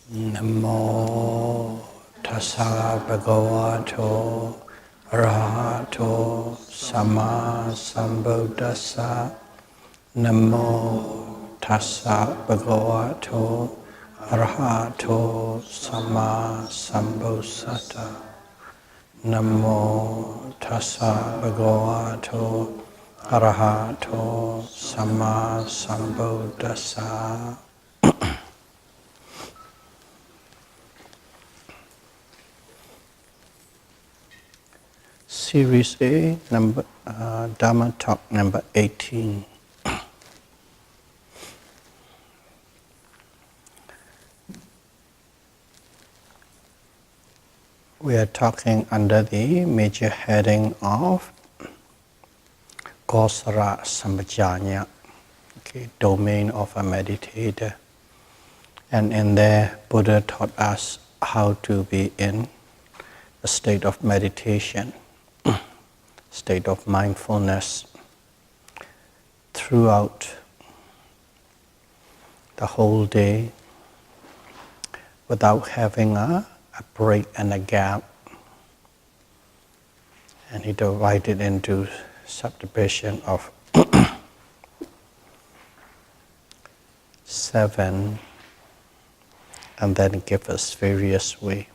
Namo tassa bhagavato arahato samma sambuddhassa. Namo tassa bhagavato arahato samma sambuddhassa. Namo tassa bhagavato arahato samma sambuddhassa. Series A, Dhamma talk number 18. We are talking under the major heading of Kosara Sampajanya, domain of a meditator. And in there, Buddha taught us how to be in a state of meditation, state of mindfulness throughout the whole day without having a break and a gap. And he divided into subdivision of 7 and then give us various ways.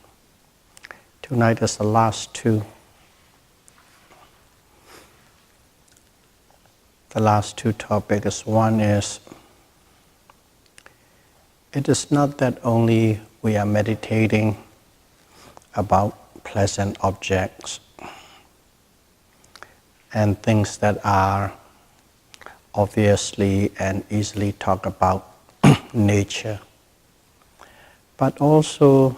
Tonight is the last 2. The last 2 topics. One is, it is not that only we are meditating about pleasant objects and things that are obviously and easily talked about nature, but also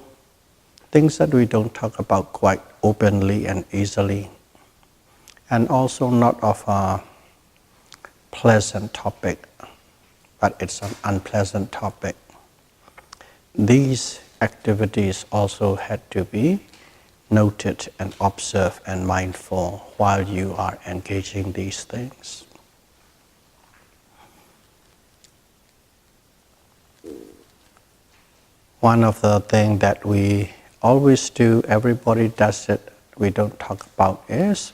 things that we don't talk about quite openly and easily, and also not of a pleasant topic, but it's an unpleasant topic. These activities also had to be noted and observed and mindful while you are engaging these things. One of the things that we always do, everybody does it, we don't talk about, is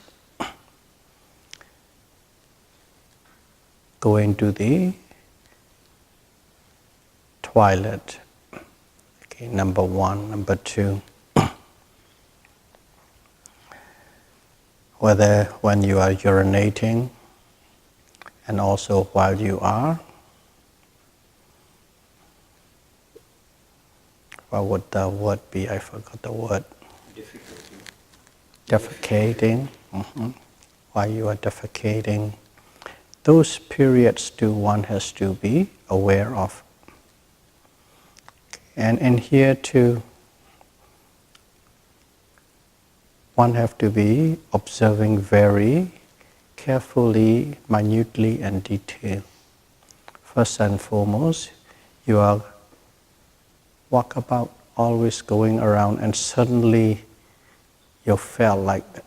going to the toilet. Okay, number 1. Number 2, whether when you are urinating and also while you are, what would the word be? I forgot the word. Defecating. While you are defecating. Those periods too, one has to be aware of. And in here too, one have to be observing very carefully, minutely and detailed. First and foremost, you are walk about, always going around, and suddenly you feel like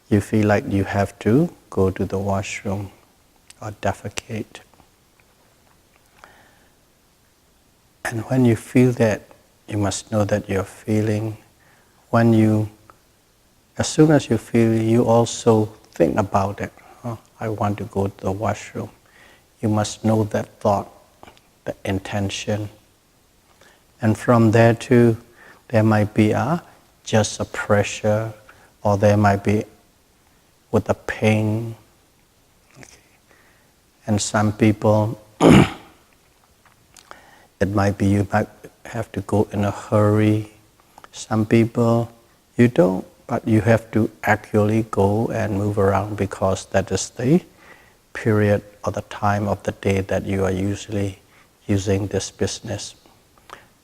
you have to go to the washroom or defecate. And when you feel that, you must know that you're feeling. As soon as you feel, you also think about it. Oh, I want to go to the washroom. You must know that thought, the intention. And from there too, there might be just a pressure, or there might be with a pain. Okay. And some people, it might be you might have to go in a hurry. Some people, you don't, but you have to actually go and move around because that is the period or the time of the day that you are usually using this business.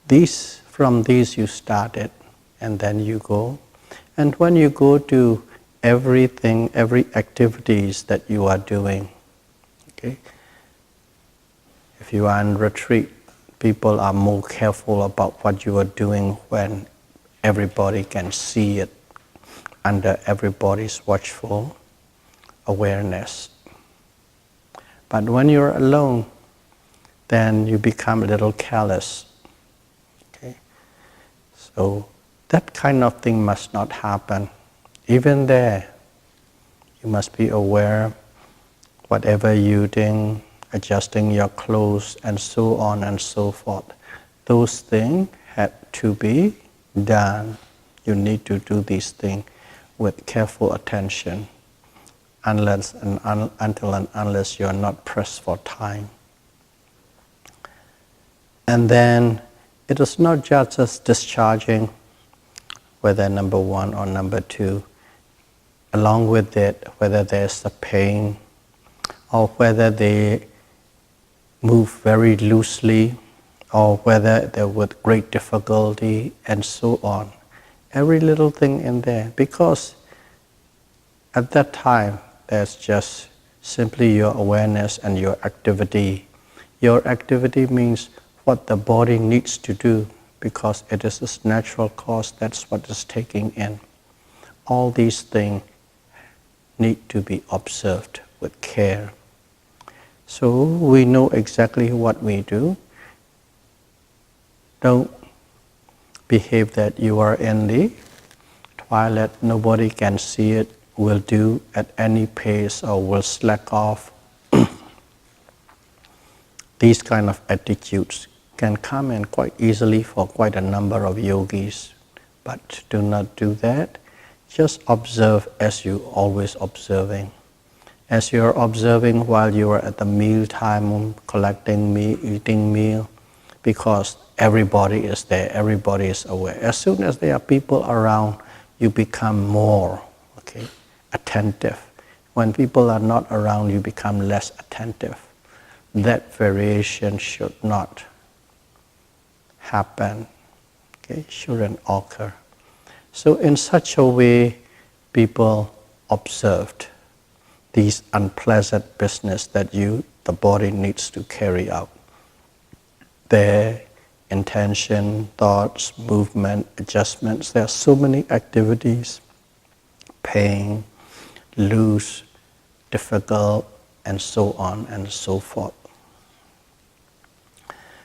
From these you started, and then you go. And when you go to everything, every activities that you are doing, okay? If you are in retreat, people are more careful about what you are doing when everybody can see it under everybody's watchful awareness. But when you're alone, then you become a little careless. So that kind of thing must not happen. Even there, you must be aware, whatever you doing, adjusting your clothes and so on and so forth. Those things had to be done. You need to do these things with careful attention until and unless you are not pressed for time. And then it is not just discharging, whether number one or number two. Along with it, whether there's a pain or whether they move very loosely or whether they're with great difficulty and so on. Every little thing in there, because at that time there's just simply your awareness and your activity. Your activity means what the body needs to do because it is its natural cause, that's what it's taking in. All these things need to be observed with care. So we know exactly what we do. Don't behave that you are in the twilight, nobody can see it, will do at any pace or will slack off. These kind of attitudes can come in quite easily for quite a number of yogis, but do not do that. Just observe as you always observing. As you are observing while you are at the meal time, collecting meal, eating meal, because everybody is there, everybody is aware. As soon as there are people around, you become more attentive. When people are not around, you become less attentive. That variation should not happen, shouldn't occur. So in such a way, people observed these unpleasant business that the body needs to carry out. Their intention, thoughts, movement, adjustments, there are so many activities, pain, loose, difficult, and so on and so forth.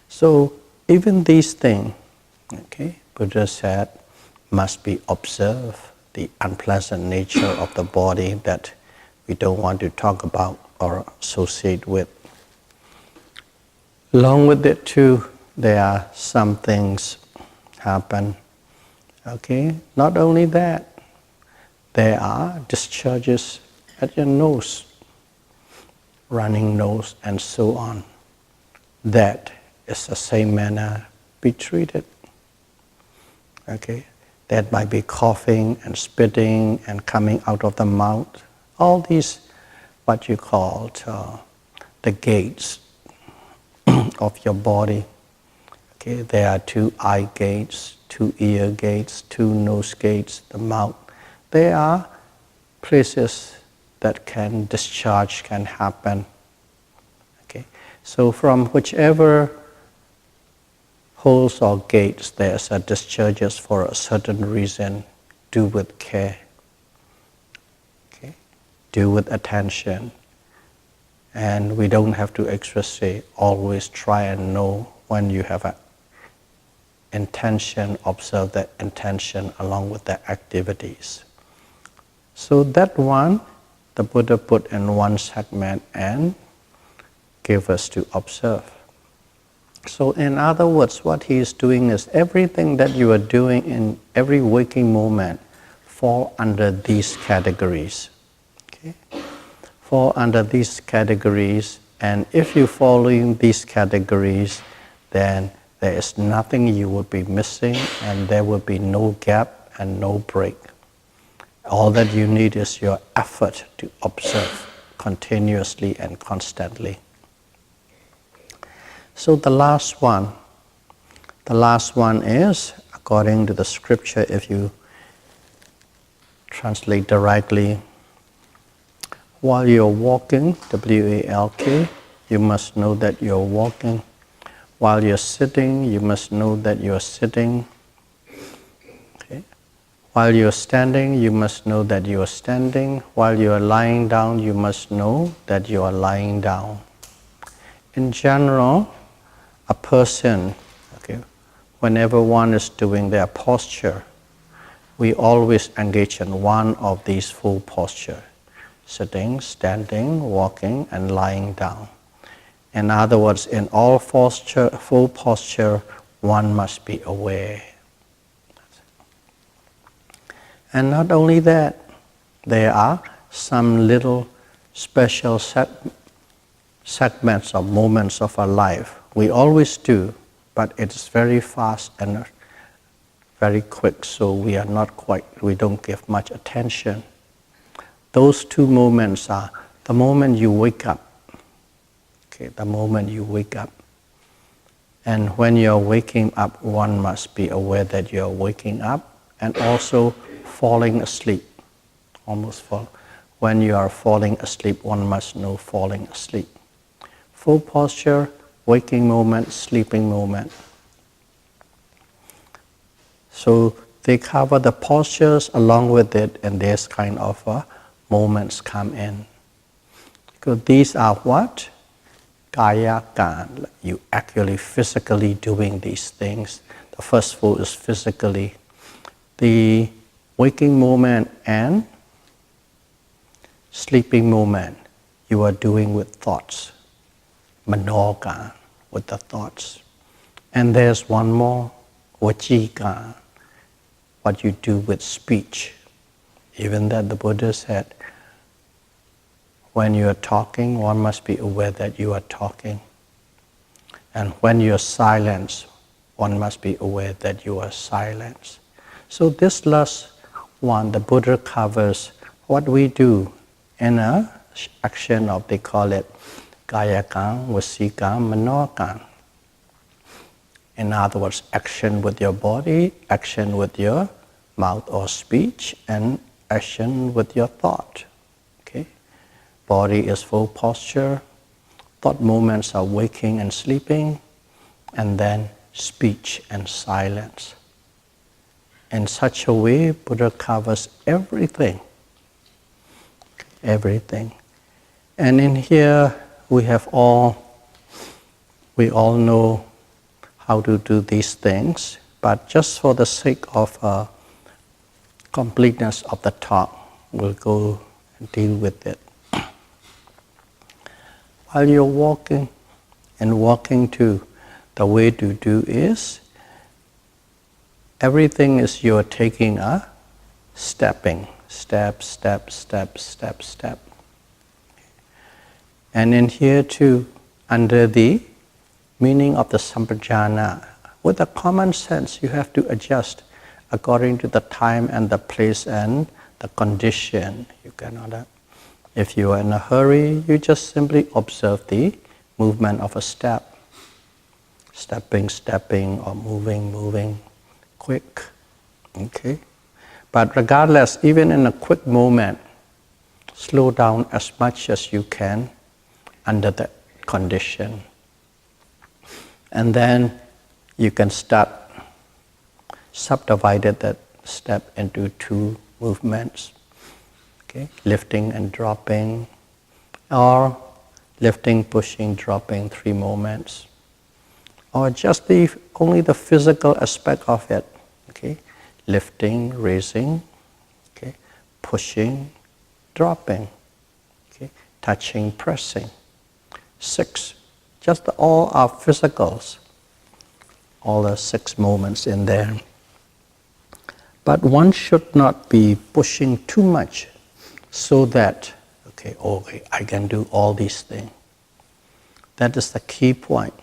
So even these things, Buddha said, must be observed, the unpleasant nature of the body that we don't want to talk about or associate with. Along with it too, there are some things happen. Not only that, there are discharges at your nose, running nose and so on. That is the same manner be treated. That might be coughing and spitting and coming out of the mouth. All these, what you call the gates of your body. There are 2 eye gates, 2 ear gates, 2 nose gates, the mouth. There are places that can discharge, can happen. So from whichever holes or gates there's a discharges for a certain reason, do with care. Do with attention. And we don't have to extra say, always try and know when you have an intention, observe that intention along with the activities. So that one, the Buddha put in one segment and gave us to observe. So in other words, what he is doing is everything that you are doing in every waking moment fall under these categories. Fall under these categories, and if you follow in these categories, then there is nothing you will be missing and there will be no gap and no break. All that you need is your effort to observe continuously and constantly. So the last one is, according to the scripture, if you translate directly, while you're walking, W-A-L-K, you must know that you're walking. While you're sitting, you must know that you're sitting. While you're standing, you must know that you are standing. While you are lying down, you must know that you are lying down. In general, a person, whenever one is doing their posture, we always engage in one of these full postures: sitting, standing, walking, and lying down. In other words, in all full posture, one must be aware. And not only that, there are some little special segments or moments of our life. We always do, but it's very fast and very quick, so we don't give much attention. Those two moments are the moment you wake up. Okay, the moment you wake up. And when you're waking up, one must be aware that you're waking up, and also falling asleep. When you are falling asleep, one must know falling asleep. Full posture, waking moment, sleeping moment. So they cover the postures along with it, and this kind of moments come in. Because these are what? Kaya kan. You actually physically doing these things. The first four is physically. The waking moment and sleeping moment, you are doing with thoughts. Manokan, with the thoughts. And there's one more, Vajika, what you do with speech. Even that the Buddha said, when you are talking, one must be aware that you are talking. And when you are silent, one must be aware that you are silent. So this last one, the Buddha covers what we do in an action of, they call it Kayakam, Vasikam, Manokan. In other words, action with your body, action with your mouth or speech, and action with your thought. Okay? Body is full posture, thought moments are waking and sleeping, and then speech and silence. In such a way, Buddha covers everything. Everything. And in here, we all know how to do these things, but just for the sake of completeness of the talk, we'll go and deal with it. While you're walking too, the way to do is, everything is you're taking a stepping, step, step, step, step, step. And in here too, under the meaning of the sampajana, with a common sense, you have to adjust according to the time and the place and the condition. You cannot. If you are in a hurry, you just simply observe the movement of a step. Stepping, stepping, or moving, moving, quick. Okay? But regardless, even in a quick moment, slow down as much as you can under that condition. And then you can subdivide that step into two movements. Okay? Lifting and dropping, or lifting, pushing, dropping, 3 moments. Or just only the physical aspect of it. Okay? Lifting, raising, okay? Pushing, dropping, okay? Touching, pressing. 6. Just all our physicals. All the 6 moments in there. But one should not be pushing too much so that, okay, I can do all these things. That is the key point.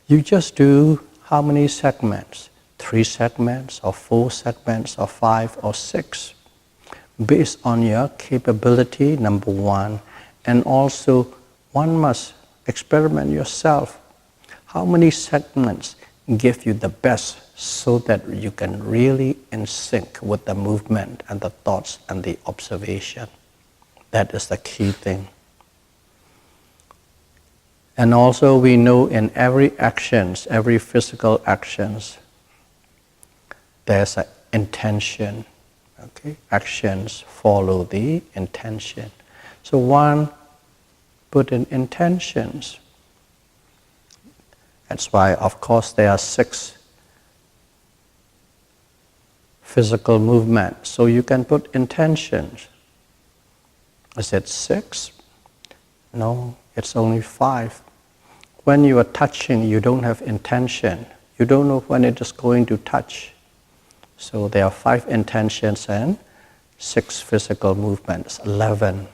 You just do how many segments? 3 segments, or 4 segments, or 5 or 6, based on your capability, number one, and also one must experiment yourself. How many segments give you the best so that you can really in sync with the movement and the thoughts and the observation? That is the key thing. And also we know in every actions, every physical actions, there's an intention. Okay? Actions follow the intention. So one put in intentions. That's why, of course, there are 6 physical movements. So you can put intentions. Is it 6? No, it's only 5. When you are touching, you don't have intention. You don't know when it is going to touch. So there are 5 intentions and 6 physical movements, 11.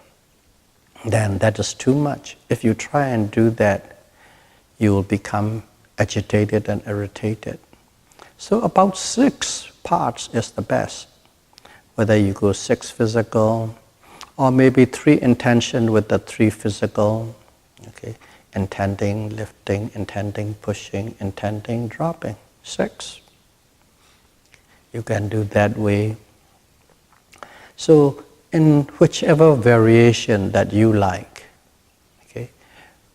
Then that is too much. If you try and do that, you will become agitated and irritated. So about 6 parts is the best. Whether you go 6 physical, or maybe 3 intention with the 3 physical. Okay, intending lifting, intending pushing, intending dropping. 6. You can do that way. So in whichever variation that you like, okay,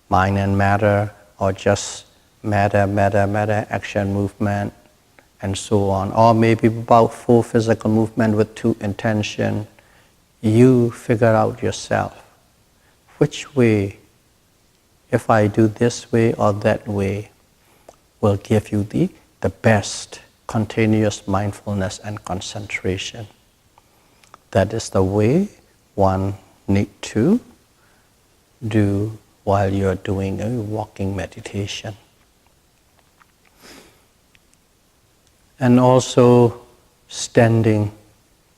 mind and matter, or just matter, action, movement, and so on, or maybe about 4 physical movement with 2 intention, you figure out yourself which way, if I do this way or that way, will give you the best continuous mindfulness and concentration. That is the way one need to do while you're doing a walking meditation. And also standing.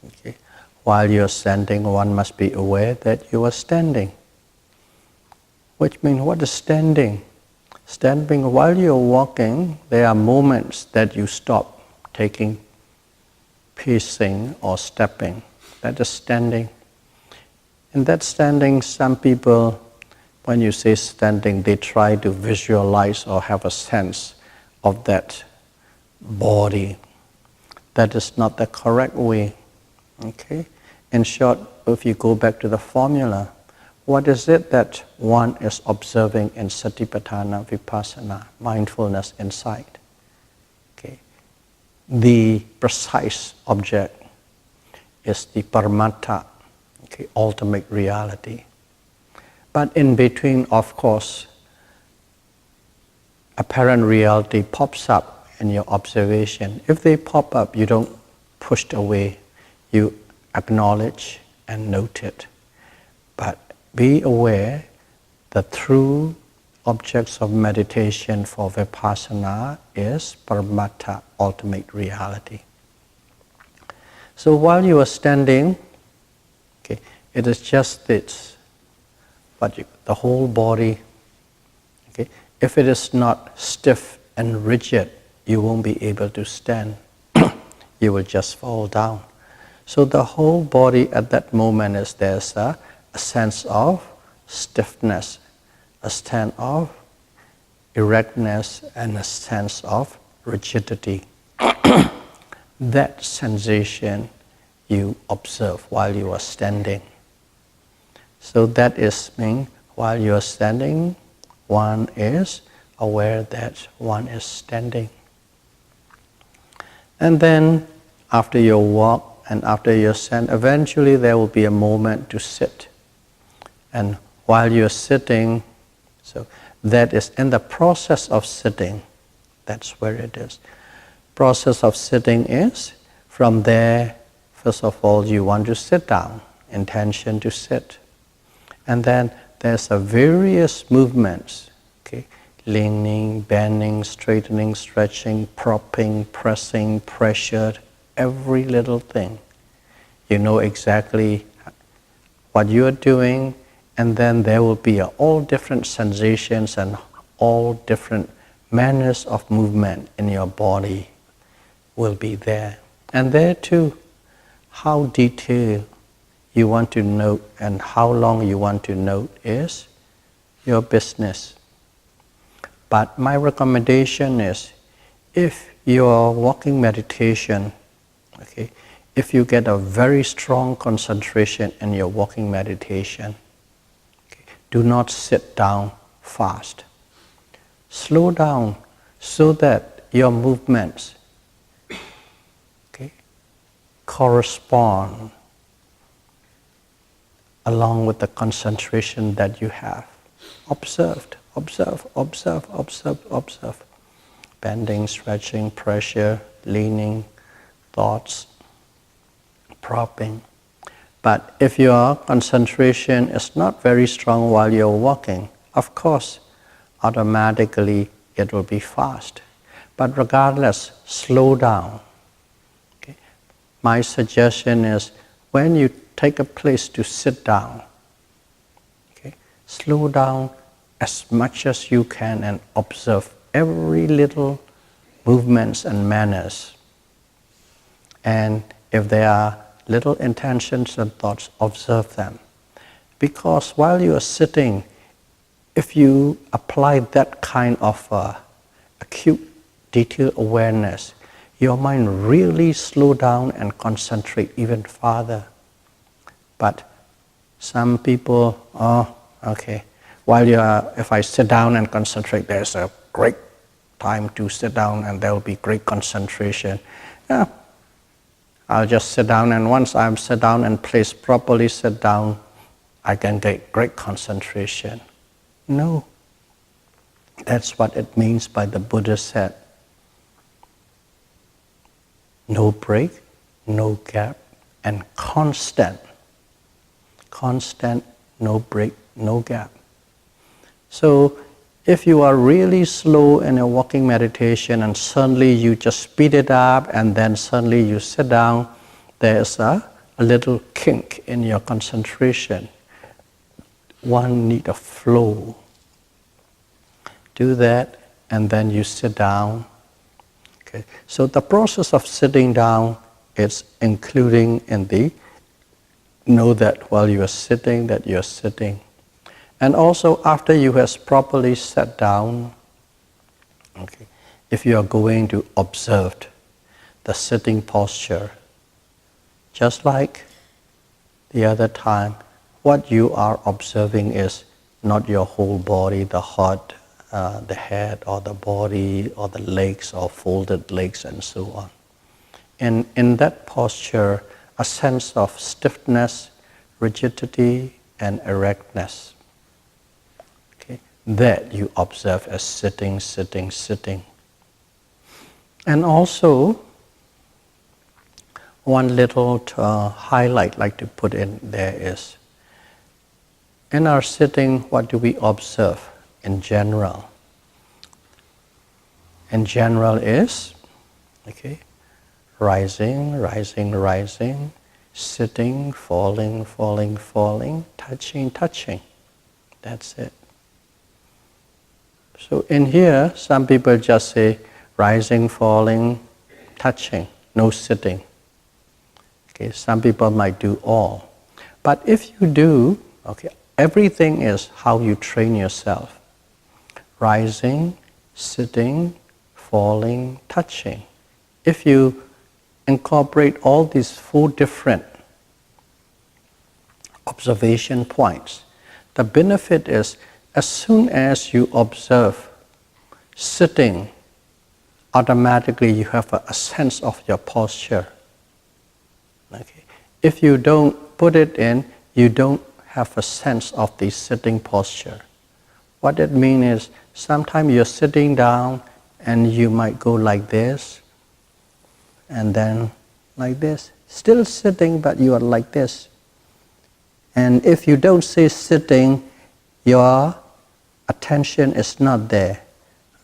Okay. While you're standing, one must be aware that you are standing. Which means, what is standing? Standing while you're walking, there are moments that you stop taking, pacing or stepping. That is standing. In that standing, some people, when you say standing, they try to visualize or have a sense of that body. That is not the correct way. Okay? In short, if you go back to the formula, what is it that one is observing in Satipatthana, Vipassana, mindfulness, insight? Okay. The precise object is the Paramattha, okay, ultimate reality. But in between, of course, apparent reality pops up in your observation. If they pop up, you don't push it away. You acknowledge and note it. But be aware the true objects of meditation for Vipassana is Paramattha, ultimate reality. So while you are standing, okay, it is just this, but the whole body, okay, if it is not stiff and rigid, you won't be able to stand. You will just fall down. So the whole body at that moment is there's a sense of stiffness, a sense of erectness, and a sense of rigidity. That sensation you observe while you are standing. So that is mean while you are standing, one is aware that one is standing. And then after your walk and after your stand, eventually there will be a moment to sit. And while you're sitting, so that is in the process of sitting, that's where it is. Process of sitting is, from there, first of all, you want to sit down, intention to sit. And then there's a various movements, okay? Leaning, bending, straightening, stretching, propping, pressing, pressure, every little thing. You know exactly what you are doing, and then there will be all different sensations and all different manners of movement in your body will be there. And there too, how detailed you want to note and how long you want to note is your business. But my recommendation is, if you're walking meditation, okay, if you get a very strong concentration in your walking meditation, okay, do not sit down fast. Slow down so that your movements, okay, correspond along with the concentration that you have. Observe, observe, observe, observe, observe. bending, stretching, pressure, leaning, thoughts, propping. But if your concentration is not very strong while you're walking, of course, automatically it will be fast. But regardless, slow down. Okay? My suggestion is when you take a place to sit down, okay, slow down as much as you can and observe every little movements and manners. And if there are little intentions and thoughts, observe them. Because while you are sitting, if you apply that kind of acute, detailed awareness, your mind really slow down and concentrate even farther. But some people, while if I sit down and concentrate, there's a great time to sit down and there will be great concentration. Yeah, I'll just sit down, and once I'm sit down and placed properly sit down, I can get great concentration. No. That's what it means by the Buddha said. No break, no gap, and constant. Constant, no break, no gap. So if you are really slow in a walking meditation and suddenly you just speed it up and then suddenly you sit down, there's a little kink in your concentration. One need a flow. Do that and then you sit down. Okay. So the process of sitting down is including in the know that while you are sitting, that you are sitting. And also after you have properly sat down, okay, if you are going to observe the sitting posture, just like the other time, what you are observing is not your whole body, the heart, the head, or the body, or the legs, or folded legs, and so on. And in that posture, a sense of stiffness, rigidity, and erectness. Okay? That you observe as sitting, sitting, sitting. And also, one little highlight I'd like to put in there is, in our sitting, what do we observe in general? In general is, okay, rising, rising, rising, sitting, falling, falling, falling, touching, touching. That's it. So in here, some people just say rising, falling, touching, no sitting. Okay, some people might do all. But if you do, okay, everything is how you train yourself. Rising, sitting, falling, touching. If you incorporate all these 4 different observation points, the benefit is as soon as you observe sitting, automatically you have a sense of your posture. Okay. If you don't put it in, you don't have a sense of the sitting posture. What it means is sometimes you're sitting down and you might go like this and then like this. Still sitting, but you are like this. And if you don't say sitting, your attention is not there.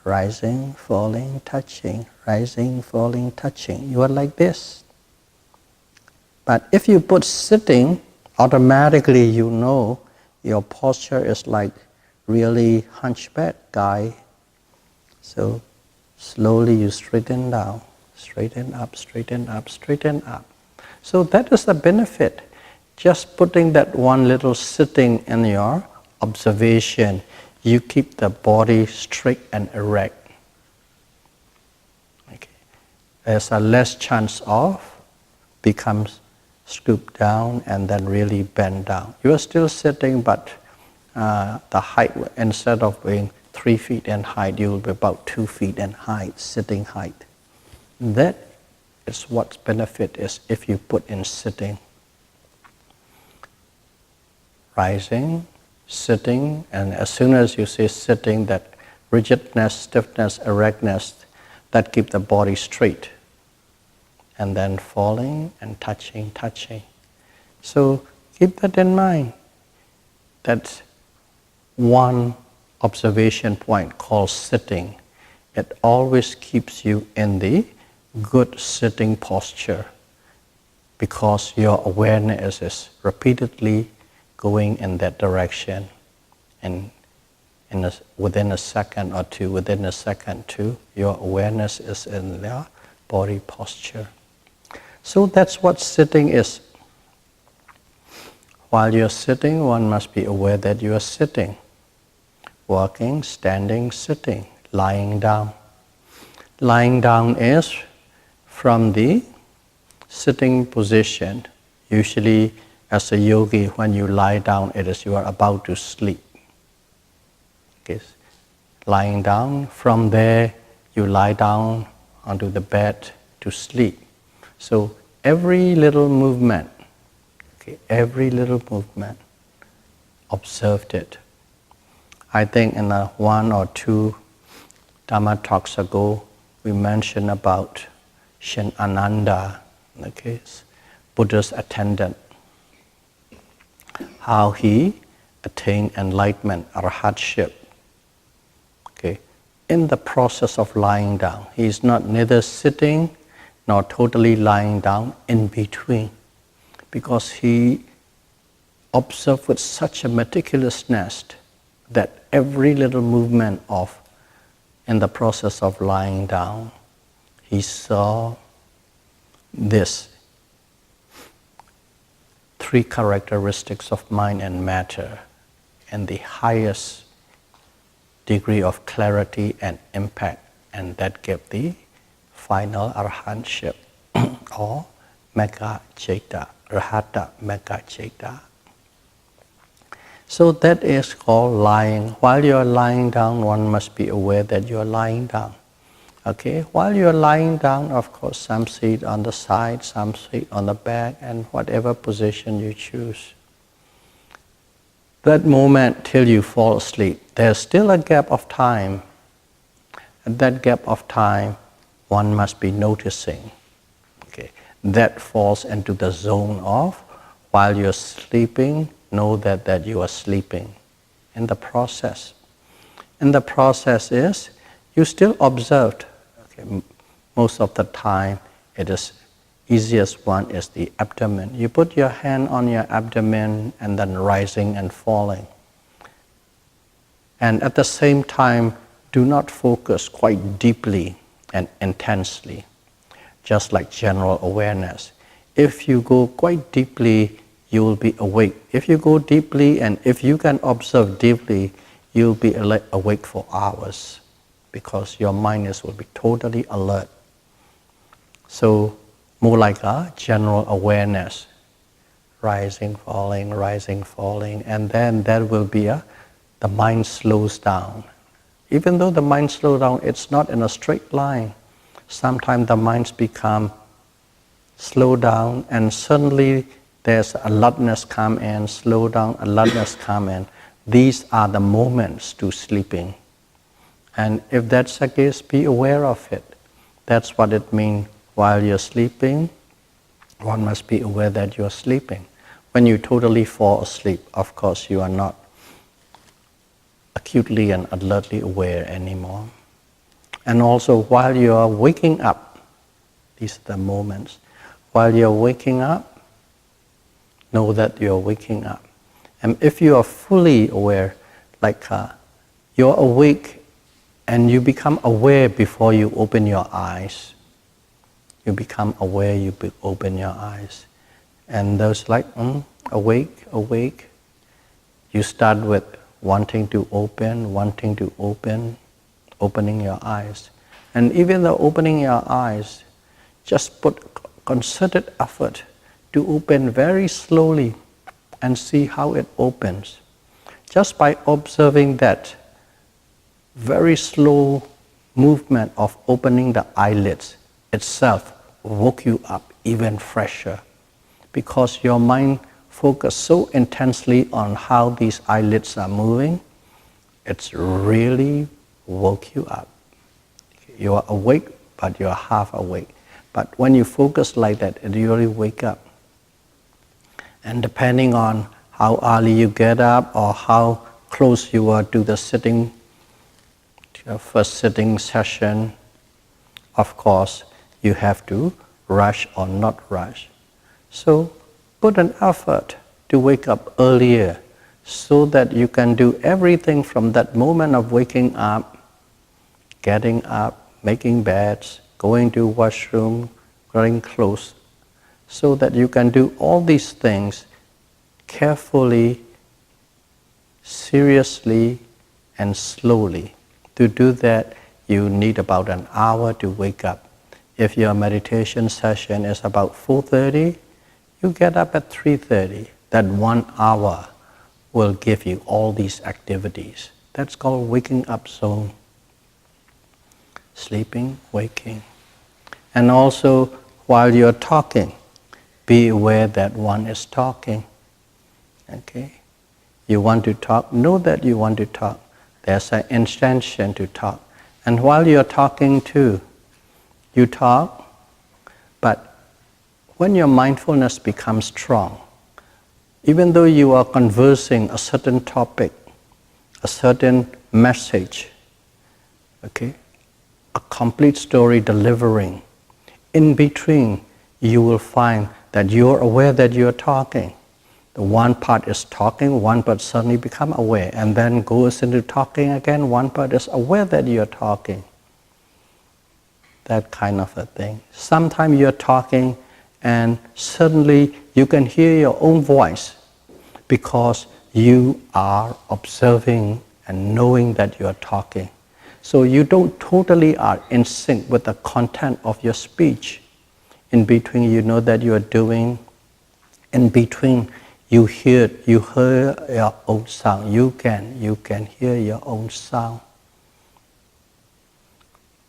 Rising, falling, touching, rising, falling, touching. You are like this. But if you put sitting, automatically you know your posture is like really hunchback guy. So slowly you straighten down, straighten up, straighten up, straighten up. So that is the benefit. Just putting that one little sitting in your observation, you keep the body straight and erect. Okay. There's a less chance of becomes scoop down and then really bend down. You are still sitting, but the height, instead of being 3 feet in height, you will be about 2 feet in height, sitting height. That is what benefit is if you put in sitting. Rising, sitting, and as soon as you say sitting, that rigidness, stiffness, erectness that keep the body straight. And then falling and touching. So keep that in mind. That's one observation point called sitting. It always keeps you in the good sitting posture because your awareness is repeatedly going in that direction. And within a second or two, your awareness is in the body posture. So that's what sitting is. While you're sitting, one must be aware that you are sitting. Walking, standing, sitting, lying down. Lying down is from the sitting position. Usually, as a yogi, when you lie down, it is you are about to sleep. Okay. Lying down, from there, you lie down onto the bed to sleep. So every little movement, observed it. I think in one or two Dhamma talks ago, we mentioned about Shin Ananda, Buddha's attendant, how he attained enlightenment, arhatship. In the process of lying down, he is not neither sitting nor totally lying down, in between, because he observed with such a meticulousness that every little movement in the process of lying down, he saw this three characteristics of mind and matter and the highest degree of clarity and impact, and that gave the final arhatship or Magga Ceta, Rahata Magga Ceta. So that is called lying. While you are lying down, one must be aware that you are lying down. While you are lying down, of course, some sit on the side, some sit on the back, and whatever position you choose. That moment till you fall asleep, there's still a gap of time. At that gap of time, one must be noticing. That falls into the zone of, while you're sleeping, know that you are sleeping. In the process is, you still observed. Most of the time, it is easiest one is the abdomen. You put your hand on your abdomen and then rising and falling. And at the same time, do not focus quite deeply and intensely, just like general awareness. If you go quite deeply, you will be awake. If you go deeply and if you can observe deeply, you'll be awake for hours because your mind will be totally alert. So more like a general awareness, rising, falling, and then there will be the mind slows down. Even though the mind slows down, it's not in a straight line. Sometimes the minds become slow down and suddenly there's alertness come in, slow down, alertness come in. These are the moments to sleeping. And if that's the case, be aware of it. That's what it means. While you're sleeping, one must be aware that you're sleeping. When you totally fall asleep, of course, you are not acutely and alertly aware anymore. And also, while you are waking up, these are the moments. While you're waking up, know that you're waking up. And if you are fully aware, like you're awake and you become aware before you open your eyes. You become aware, you open your eyes. And those like, awake. You start with wanting to open, opening your eyes. And even though opening your eyes, just put concerted effort to open very slowly and see how it opens. Just by observing that very slow movement of opening the eyelids itself woke you up even fresher, because your mind focused so intensely on how these eyelids are moving, it's really woke you up. You are awake but you're half awake. But when you focus like that, you really wake up. And depending on how early you get up or how close you are to the sitting, to your first sitting session, of course, you have to rush or not rush. So put an effort to wake up earlier so that you can do everything from that moment of waking up, getting up, making beds, going to washroom, getting clothes, so that you can do all these things carefully, seriously, and slowly. To do that, you need about an hour to wake up. If your meditation session is about 4:30, you get up at 3:30. That 1 hour will give you all these activities. That's called waking up zone. Sleeping, waking. And also, while you're talking, be aware that one is talking. Okay? You want to talk, know that you want to talk. There's an intention to talk. And while you're talking too, you talk, but when your mindfulness becomes strong, even though you are conversing a certain topic, a certain message, okay, a complete story delivering, in between you will find that you're aware that you're talking. The one part is talking, one part suddenly become aware, and then goes into talking again, one part is aware that you're talking. That kind of a thing. Sometimes you're talking and suddenly you can hear your own voice because you are observing and knowing that you're talking. So you don't totally are in sync with the content of your speech. In between you know that you're doing, in between you hear your own sound. You can hear your own sound.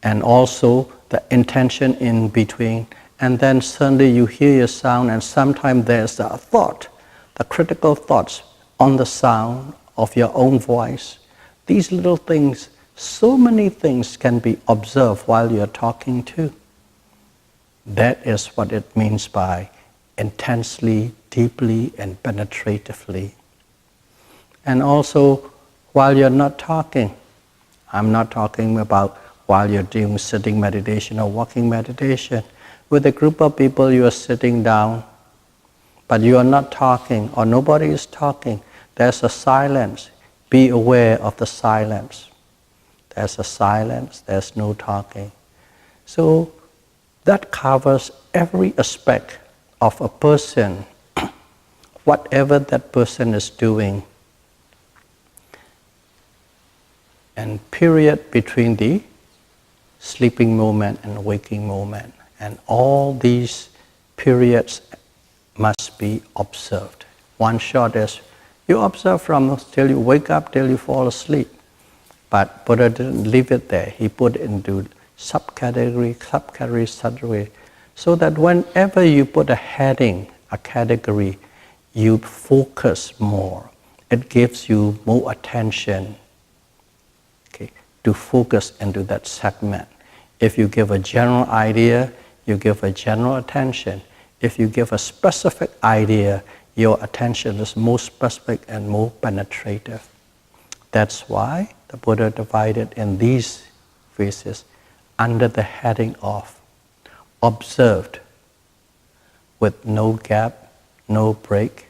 And also the intention in between, and then suddenly you hear your sound, and sometimes there's a thought, the critical thoughts on the sound of your own voice. These little things, so many things can be observed while you're talking too. That is what it means by intensely, deeply, and penetratively. And also, while you're not talking, I'm not talking about while you're doing sitting meditation or walking meditation. With a group of people, you are sitting down, but you are not talking, or nobody is talking. There's a silence. Be aware of the silence. There's a silence, there's no talking. So that covers every aspect of a person, whatever that person is doing. And period between the sleeping moment and waking moment. And all these periods must be observed. One shot is you observe from till you wake up till you fall asleep. But Buddha didn't leave it there. He put it into subcategory, so that whenever you put a heading, a category, you focus more. It gives you more attention, okay, to focus into that segment. If you give a general idea, you give a general attention. If you give a specific idea, your attention is more specific and more penetrative. That's why the Buddha divided in these phases under the heading of observed with no gap, no break,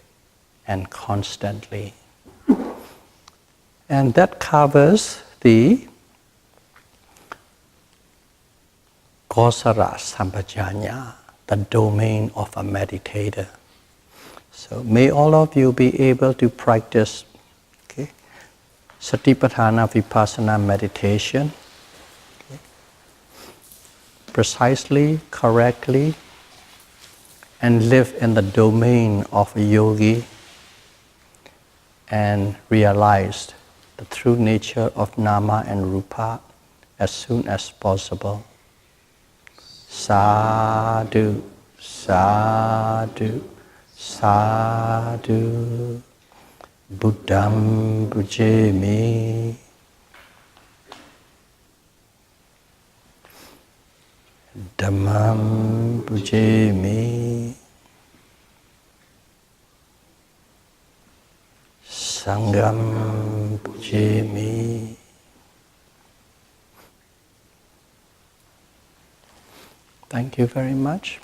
and constantly. And that covers the Kosara Sampajanya, the domain of a meditator. So may all of you be able to practice Satipatthana Vipassana meditation precisely, correctly, and live in the domain of a yogi and realize the true nature of Nama and Rupa as soon as possible. Sadhu, sadhu, sadhu. Buddham Bhujami. Dhammam pujami, Sangham pujami. Thank you very much.